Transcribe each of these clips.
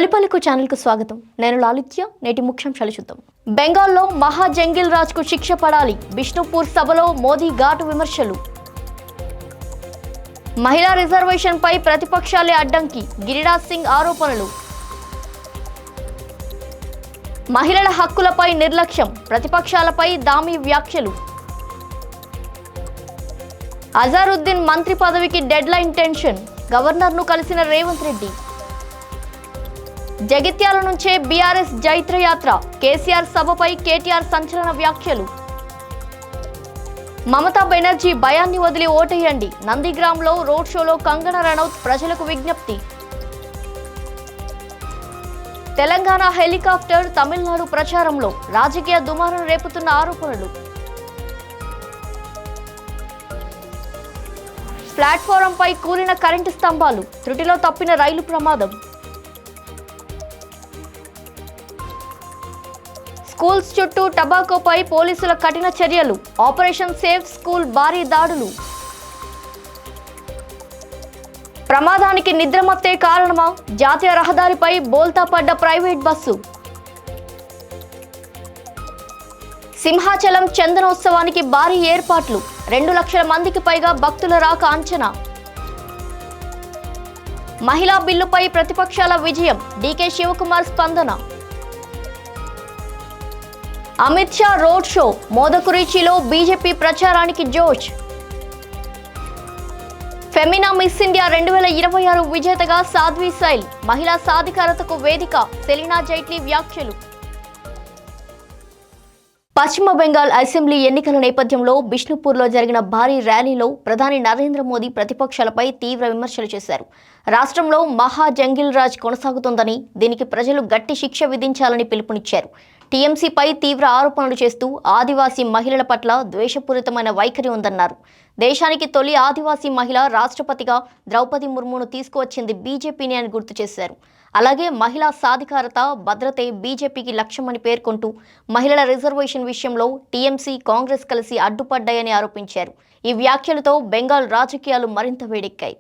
తొలిపలకు ఛానల్కు స్వాగతం. నేను లాలిత్య. నేటి ముఖ్యాంశాలు చూద్దాం. బెంగాల్లో మహా జంగిల్ రాజ్కు శిక్ష పడాలి. బిష్ణుపూర్ సభలో మోదీ ఘాటు విమర్శలు. మహిళా రిజర్వేషన్పై ప్రతిపక్షాలే అడ్డంకి. గిరిరాజ్ సింగ్ ఆరోపణలు. మహిళల హక్కులపై నిర్లక్ష్యం. ప్రతిపక్షాలపై దామి వ్యాఖ్యలు. అజారుద్దీన్ మంత్రి పదవికి డెడ్లైన్ టెన్షన్. గవర్నర్ను కలిసిన రేవంత్ రెడ్డి. జగిత్యాల నుంచే బీఆర్ఎస్ జైత్రయాత్ర. కేసీఆర్ సభపై కేటీఆర్ సంచలన వ్యాఖ్యలు. మమతా బెనర్జీ భయాన్ని వదిలి ఓటేయండి. నందిగ్రామ్లో రోడ్ షోలో కంగనా రనౌత్ ప్రజలకు విజ్ఞప్తి. తెలంగాణ హెలికాప్టర్ తమిళనాడు ప్రచారంలో రాజకీయ దుమారం రేపుతున్న ఆరోపణలు. ప్లాట్ఫారంపై కూలిన కరెంటు స్తంభాలు. త్రుటిలో తప్పిన రైలు ప్రమాదం. స్కూల్స్ చుట్టూ టబాకోపై పోలీసుల కఠిన చర్యలు. ఆపరేషన్ సేఫ్ స్కూల్ భారీ దాడులు. ప్రమాదానికి నిద్రమత్తే కారణమా? జాతీయ రహదారిపై బోల్తా పడ్డ ప్రైవేట్ బస్సు. సింహాచలం చందనోత్సవానికి భారీ ఏర్పాట్లు. 2 లక్షల మందికి పైగా భక్తుల రాక అంచనా. మహిళా బిల్లుపై ప్రతిపక్షాల విజయం. డీకే శివకుమార్ స్పందన. Amit Shah road show. మోదకురిచిలో బీజేపీ ప్రచారానికి జోష్. ఫెమినా మిస్ ఇండియా 2026 విజేతగా సాధ్వి సైల్. మహిళా సాధికారతకు వేదిక. సెలీనా జైట్లీ వ్యాఖ్యలు. పశ్చిమ బెంగాల్ అసెంబ్లీ ఎన్నికల నేపథ్యంలో బిష్ణుపూర్లో జరిగిన భారీ ర్యాలీలో ప్రధాని నరేంద్ర మోదీ ప్రతిపక్షాలపై తీవ్ర విమర్శలు చేశారు. రాష్ట్రంలో మహా జంగిల్ రాజ్ కొనసాగుతోందని, దీనికి ప్రజలు గట్టి శిక్ష విధించాలని పిలుపునిచ్చారు. టీఎంసీపై తీవ్ర ఆరోపణలు చేస్తూ ఆదివాసీ మహిళల పట్ల ద్వేషపూరితమైన వైఖరి ఉందన్నారు. దేశానికి తొలి ఆదివాసీ మహిళ రాష్ట్రపతిగా ద్రౌపది ముర్మును తీసుకువచ్చింది బీజేపీని అని గుర్తు చేశారు. అలాగే మహిళా సాధికారత, భద్రతే బీజేపీకి లక్ష్యమని పేర్కొంటూ మహిళల రిజర్వేషన్ విషయంలో టీఎంసీ, కాంగ్రెస్ కలిసి అడ్డుపడ్డాయని ఆరోపించారు. ఈ వ్యాఖ్యలతో బెంగాల్ రాజకీయాలు మరింత వేడెక్కాయి.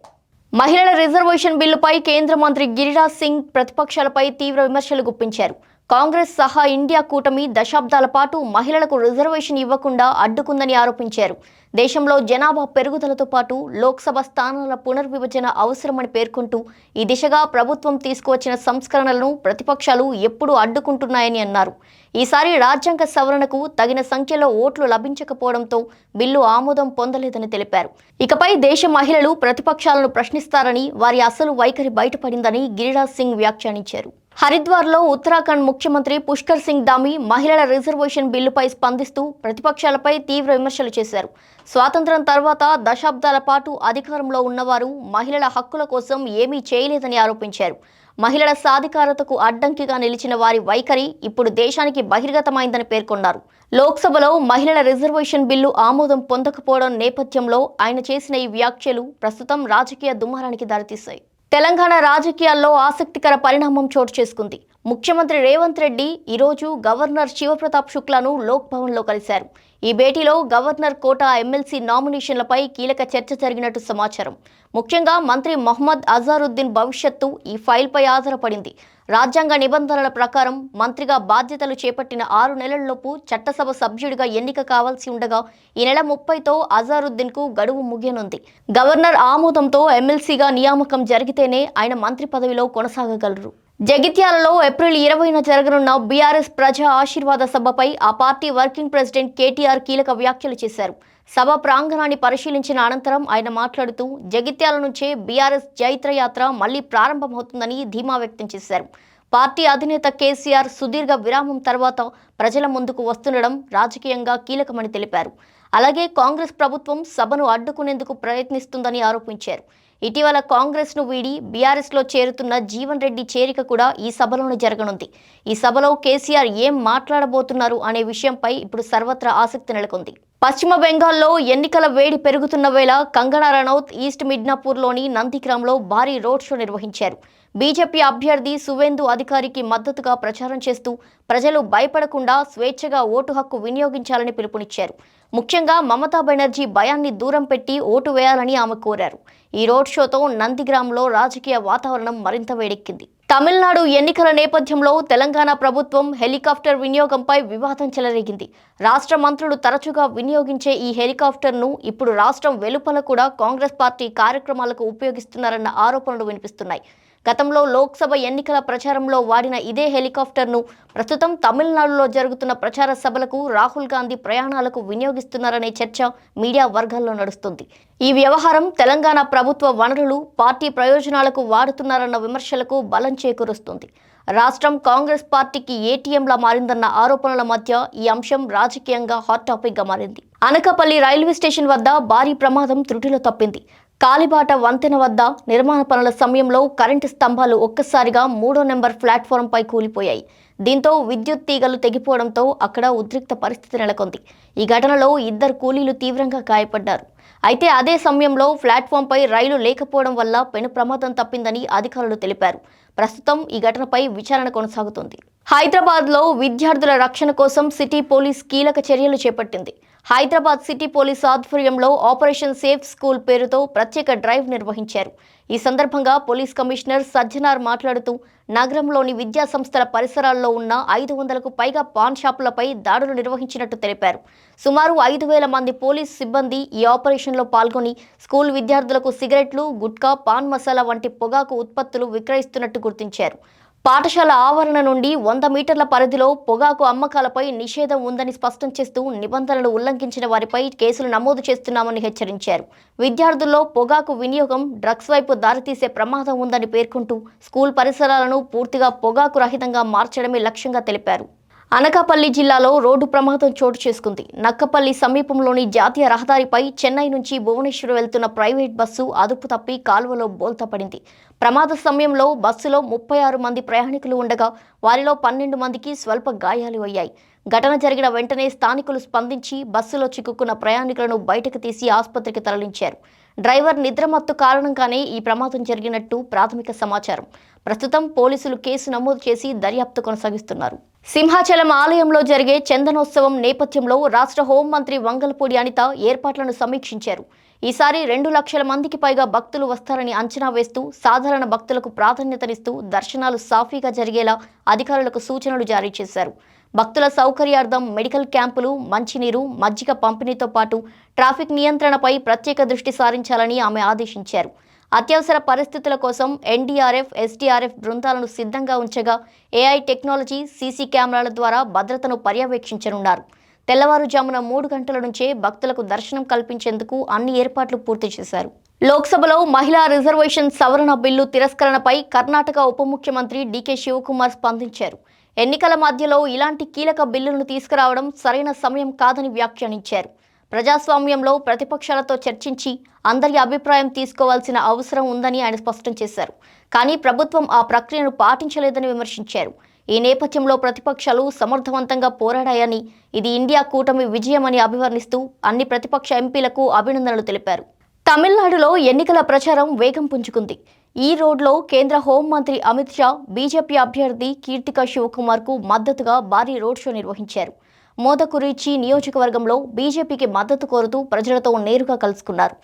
మహిళల రిజర్వేషన్ బిల్లుపై కేంద్ర మంత్రి గిరిరాజ్ సింగ్ ప్రతిపక్షాలపై తీవ్ర విమర్శలు గుప్పించారు. కాంగ్రెస్ సహా ఇండియా కూటమి దశాబ్దాల పాటు మహిళలకు రిజర్వేషన్ ఇవ్వకుండా అడ్డుకుందని ఆరోపించారు. దేశంలో జనాభా పెరుగుదలతో పాటు లోక్సభ స్థానాల పునర్విభజన అవసరమని పేర్కొంటూ ఈ దిశగా ప్రభుత్వం తీసుకువచ్చిన సంస్కరణలను ప్రతిపక్షాలు ఎప్పుడూ అడ్డుకుంటున్నాయని అన్నారు. ఈసారి రాజ్యాంగ సవరణకు తగిన సంఖ్యలో ఓట్లు లభించకపోవడంతో బిల్లు ఆమోదం పొందలేదని తెలిపారు. ఇకపై దేశ మహిళలు ప్రతిపక్షాలను ప్రశ్నిస్తారని, వారి అసలు వైఖరి బయటపడిందని గిరిరాజ్ సింగ్ వ్యాఖ్యానించారు. హరిద్వార్లో ఉత్తరాఖండ్ ముఖ్యమంత్రి పుష్కర్ సింగ్ ధామీ మహిళల రిజర్వేషన్ బిల్లుపై స్పందిస్తూ ప్రతిపక్షాలపై తీవ్ర విమర్శలు చేశారు. స్వాతంత్ర్యం తర్వాత దశాబ్దాల పాటు అధికారంలో ఉన్నవారు మహిళల హక్కుల కోసం ఏమీ చేయలేదని ఆరోపించారు. మహిళల సాధికారతకు అడ్డంకిగా నిలిచిన వారి వైఖరి ఇప్పుడు దేశానికి బహిర్గతమైందని పేర్కొన్నారు. లోక్సభలో మహిళల రిజర్వేషన్ బిల్లు ఆమోదం పొందకపోవడం నేపథ్యంలో ఆయన చేసిన ఈ వ్యాఖ్యలు ప్రస్తుతం రాజకీయ దుమారానికి దారితీశాయి. తెలంగాణ రాజకీయాల్లో ఆసక్తికర పరిణామం చోటు చేసుకుంది. ముఖ్యమంత్రి రేవంత్ రెడ్డి ఈరోజు గవర్నర్ శివప్రతాప్ శుక్లాను లోక్ భవన్లో కలిశారు. ఈ భేటీలో గవర్నర్ కోటా ఎమ్మెల్సీ నామినేషన్లపై కీలక చర్చ జరిగినట్టు సమాచారం. ముఖ్యంగా మంత్రి మొహమ్మద్ అజారుద్దీన్ భవిష్యత్తు ఈ ఫైల్పై ఆధారపడింది. రాజ్యాంగ నిబంధనల ప్రకారం మంత్రిగా బాధ్యతలు చేపట్టిన 6 నెలల్లోపు చట్టసభ సభ్యుడిగా ఎన్నిక కావాల్సి ఉండగా ఈ నెల 30తో అజారుద్దీన్కు గడువు ముగియనుంది. గవర్నర్ ఆమోదంతో ఎమ్మెల్సీగా నియామకం జరిగితేనే ఆయన మంత్రి పదవిలో కొనసాగగలరు. జగిత్యాలలో ఏప్రిల్ 20న జరగనున్న బీఆర్ఎస్ ప్రజా ఆశీర్వాద సభపై ఆ పార్టీ వర్కింగ్ ప్రెసిడెంట్ కేటీఆర్ కీలక వ్యాఖ్యలు చేశారు. సభ ప్రాంగణాన్ని పరిశీలించిన అనంతరం ఆయన మాట్లాడుతూ జగిత్యాల నుంచే బీఆర్ఎస్ జైత్రయాత్ర మళ్లీ ప్రారంభమవుతుందని ధీమా వ్యక్తం చేశారు. పార్టీ అధినేత కేసీఆర్ సుదీర్ఘ విరామం తర్వాత ప్రజల ముందుకు వస్తుండడం రాజకీయంగా కీలకమని తెలిపారు. అలాగే కాంగ్రెస్ ప్రభుత్వం సభను అడ్డుకునేందుకు ప్రయత్నిస్తుందని ఆరోపించారు. ఇటీవల కాంగ్రెస్ను వీడి బీఆర్ఎస్లో చేరుతున్న జీవన్ రెడ్డి చేరిక కూడా ఈ సభలోనే జరగనుంది. ఈ సభలో కేసీఆర్ ఏం మాట్లాడబోతున్నారు అనే విషయంపై ఇప్పుడు సర్వత్రా ఆసక్తి నెలకొంది. పశ్చిమ బెంగాల్లో ఎన్నికల వేడి పెరుగుతున్న వేళ కంగనా రనౌత్ ఈస్ట్ మిడ్నాపూర్లోని నందిగ్రామ్లో భారీ రోడ్ షో నిర్వహించారు. బీజేపీ అభ్యర్థి సువేందు అధికారికి మద్దతుగా ప్రచారం చేస్తూ ప్రజలు భయపడకుండా స్వేచ్ఛగా ఓటు హక్కు వినియోగించాలని పిలుపునిచ్చారు. ముఖ్యంగా మమతా బెనర్జీ భయాన్ని దూరం పెట్టి ఓటు వేయాలని ఆమె కోరారు. ఈ రోడ్ షోతో నందిగ్రామ్లో రాజకీయ వాతావరణం మరింత వేడెక్కింది. తమిళనాడు ఎన్నికల నేపథ్యంలో తెలంగాణ ప్రభుత్వం హెలికాప్టర్ వినియోగంపై వివాదం చెలరేగింది. రాష్ట్ర మంత్రులు తరచుగా వినియోగించే ఈ హెలికాప్టర్ను ఇప్పుడు రాష్ట్రం వెలుపల కూడా కాంగ్రెస్ పార్టీ కార్యక్రమాలకు ఉపయోగిస్తున్నారన్న ఆరోపణలు వినిపిస్తున్నాయి. గతంలో లోక్సభ ఎన్నికల ప్రచారంలో వాడిన ఇదే హెలికాప్టర్ను ప్రస్తుతం తమిళనాడులో జరుగుతున్న ప్రచార సభలకు రాహుల్ గాంధీ ప్రయాణాలకు వినియోగిస్తున్నారనే చర్చ మీడియా వర్గాల్లో నడుస్తుంది. ఈ వ్యవహారం తెలంగాణ ప్రభుత్వ వనరులు పార్టీ ప్రయోజనాలకు వాడుతున్నారన్న విమర్శలకు బలం చేకూరుస్తుంది. రాష్ట్రం కాంగ్రెస్ పార్టీకి ఏటీఎంలా మారిందన్న ఆరోపణల మధ్య ఈ అంశం రాజకీయంగా హాట్ టాపిక్గా మారింది. అనకాపల్లి రైల్వే స్టేషన్ వద్ద భారీ ప్రమాదం త్రుటిలో తప్పింది. కాలిబాట వంతెన వద్ద నిర్మాణ పనుల సమయంలో కరెంటు స్తంభాలు ఒక్కసారిగా 3వ నెంబర్ ప్లాట్ఫారంపై కూలిపోయాయి. దీంతో విద్యుత్ తీగలు తెగిపోవడంతో అక్కడ ఉద్రిక్త పరిస్థితి నెలకొంది. ఈ ఘటనలో 2 కూలీలు తీవ్రంగా గాయపడ్డారు. అయితే అదే సమయంలో ప్లాట్ఫామ్పై రైలు లేకపోవడం వల్ల పెను ప్రమాదం తప్పిందని అధికారులు తెలిపారు. ప్రస్తుతం ఈ ఘటనపై విచారణ కొనసాగుతుంది. హైదరాబాద్లో విద్యార్థుల రక్షణ కోసం సిటీ పోలీస్ కీలక చర్యలు చేపట్టింది. హైదరాబాద్ సిటీ పోలీస్ ఆధ్వర్యంలో ఆపరేషన్ సేఫ్ స్కూల్ పేరుతో ప్రత్యేక డ్రైవ్ నిర్వహించారు. ఈ సందర్భంగా పోలీస్ కమిషనర్ సజ్జనార్ మాట్లాడుతూ నగరంలోని విద్యా సంస్థల పరిసరాల్లో ఉన్న 500కు పైగా పాన్ షాపులపై దాడులు నిర్వహించినట్టు తెలిపారు. సుమారు 5,000 మంది పోలీస్ సిబ్బంది ఈ ఆపరేషన్లో పాల్గొని స్కూల్ విద్యార్థులకు సిగరెట్లు, గుట్కా, పాన్ మసాలా వంటి పొగాకు ఉత్పత్తులు విక్రయిస్తున్నట్టు గుర్తించారు. పాఠశాల ఆవరణ నుండి 100 మీటర్ల పరిధిలో పొగాకు అమ్మకాలపై నిషేధం ఉందని స్పష్టం చేస్తూ నిబంధనలు ఉల్లంఘించిన వారిపై కేసులు నమోదు చేస్తున్నామని హెచ్చరించారు. విద్యార్థుల్లో పొగాకు వినియోగం డ్రగ్స్ వైపు దారితీసే ప్రమాదం ఉందని పేర్కొంటూ స్కూల్ పరిసరాలను పూర్తిగా పొగాకు రహితంగా మార్చడమే లక్ష్యంగా తెలిపారు. అనకాపల్లి జిల్లాలో రోడ్డు ప్రమాదం చోటు చేసుకుంది. నక్కపల్లి సమీపంలోని జాతీయ రహదారిపై చెన్నై నుంచి భువనేశ్వర్ వెళ్తున్న ప్రైవేట్ బస్సు అదుపు తప్పి కాలువలో బోల్తాపడింది. ప్రమాద సమయంలో బస్సులో 36 మంది ప్రయాణికులు ఉండగా వారిలో 12 మందికి స్వల్ప గాయాలు అయ్యాయి. ఘటన జరిగిన వెంటనే స్థానికులు స్పందించి బస్సులో చిక్కుకున్న ప్రయాణికులను బయటకు తీసి ఆసుపత్రికి తరలించారు. డ్రైవర్ నిద్రమత్తు కారణంగానే ఈ ప్రమాదం జరిగినట్టు ప్రాథమిక సమాచారం. ప్రస్తుతం పోలీసులు కేసు నమోదు చేసి దర్యాప్తు కొనసాగిస్తున్నారు. సింహాచలం ఆలయంలో జరిగే చందనోత్సవం నేపథ్యంలో రాష్ట్ర హోంమంత్రి వంగలపూడి అనిత ఏర్పాట్లను సమీక్షించారు. ఈసారి 2 లక్షల మందికి పైగా భక్తులు వస్తారని అంచనా వేస్తూ సాధారణ భక్తులకు ప్రాధాన్యతనిస్తూ దర్శనాలు సాఫీగా జరిగేలా అధికారులకు సూచనలు జారీ చేశారు. భక్తుల సౌకర్యార్థం మెడికల్ క్యాంపులు, మంచినీరు, మజ్జిగ పంపిణీతో పాటు ట్రాఫిక్ నియంత్రణపై ప్రత్యేక దృష్టి సారించాలని ఆమె ఆదేశించారు. అత్యవసర పరిస్థితుల కోసం ఎన్డీఆర్ఎఫ్, ఎస్డీఆర్ఎఫ్ బృందాలను సిద్ధంగా ఉంచగా ఏఐ టెక్నాలజీ, సీసీ కెమెరాల ద్వారా భద్రతను పర్యవేక్షించనున్నారు. తెల్లవారుజామున 3 గంటల నుంచే భక్తులకు దర్శనం కల్పించేందుకు అన్ని ఏర్పాట్లు పూర్తి చేశారు. లోక్సభలో మహిళా రిజర్వేషన్ సవరణ బిల్లు తిరస్కరణపై కర్ణాటక ఉప ముఖ్యమంత్రి డీకే శివకుమార్ స్పందించారు. ఎన్నికల మధ్యలో ఇలాంటి కీలక బిల్లులను తీసుకురావడం సరైన సమయం కాదని వ్యాఖ్యానించారు. ప్రజాస్వామ్యంలో ప్రతిపక్షాలతో చర్చించి అందరి అభిప్రాయం తీసుకోవాల్సిన అవసరం ఉందని ఆయన స్పష్టం చేశారు. కానీ ప్రభుత్వం ఆ ప్రక్రియను పాటించలేదని విమర్శించారు. ఈ నేపథ్యంలో ప్రతిపక్షాలు సమర్థవంతంగా పోరాడాయని, ఇది ఇండియా కూటమి విజయమని అభివర్ణిస్తూ అన్ని ప్రతిపక్ష ఎంపీలకు అభినందనలు తెలిపారు. తమిళనాడులో ఎన్నికల ప్రచారం వేగం పుంజుకుంది. ఈ రోడ్లో కేంద్ర హోంమంత్రి అమిత్ షా బీజేపీ అభ్యర్థి కీర్తికా శివకుమార్కు మద్దతుగా భారీ రోడ్ షో నిర్వహించారు. మోదకురిచి నియోజకవర్గంలో బీజేపీకి మద్దతు కోరుతూ ప్రజలతో నేరుగా కలుసుకున్నారు.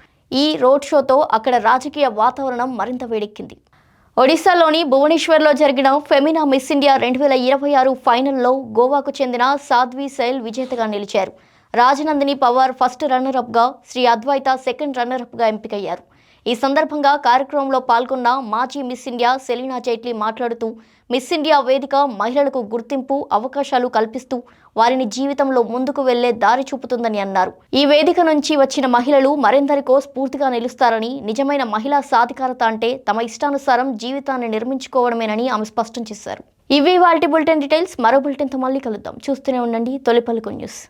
ఈ రోడ్ షోతో అక్కడ రాజకీయ వాతావరణం మరింత వేడెక్కింది. ఒడిశాలోని భువనేశ్వర్లో జరిగిన ఫెమినా మిస్ ఇండియా 2026 ఫైనల్లో గోవాకు చెందిన సాధ్వి శైల్ విజేతగా నిలిచారు. రాజనందిని పవార్ ఫస్ట్ రన్నరప్గా, శ్రీ అద్వైత సెకండ్ రన్నరప్గా ఎంపికయ్యారు. ఈ సందర్భంగా కార్యక్రమంలో పాల్గొన్న మాజీ మిస్ ఇండియా సెలీనా జైట్లీ మాట్లాడుతూ మిస్ ఇండియా వేదిక మహిళలకు గుర్తింపు, అవకాశాలు కల్పిస్తూ వారిని జీవితంలో ముందుకు వెళ్లే దారి చూపుతుందని అన్నారు. ఈ వేదిక నుంచి వచ్చిన మహిళలు మరెందరికో స్ఫూర్తిగా నిలుస్తారని, నిజమైన మహిళా సాధికారత అంటే తమ ఇష్టానుసారం జీవితాన్ని నిర్మించుకోవడమేనని ఆమె స్పష్టం చేశారు. ఇవి వాల్టి బులెటిన్ డీటెయిల్స్. మరో బులెటిన్తో మళ్ళీ కలుద్దాం. చూస్తూనే ఉండండి తొలి పలుకు న్యూస్.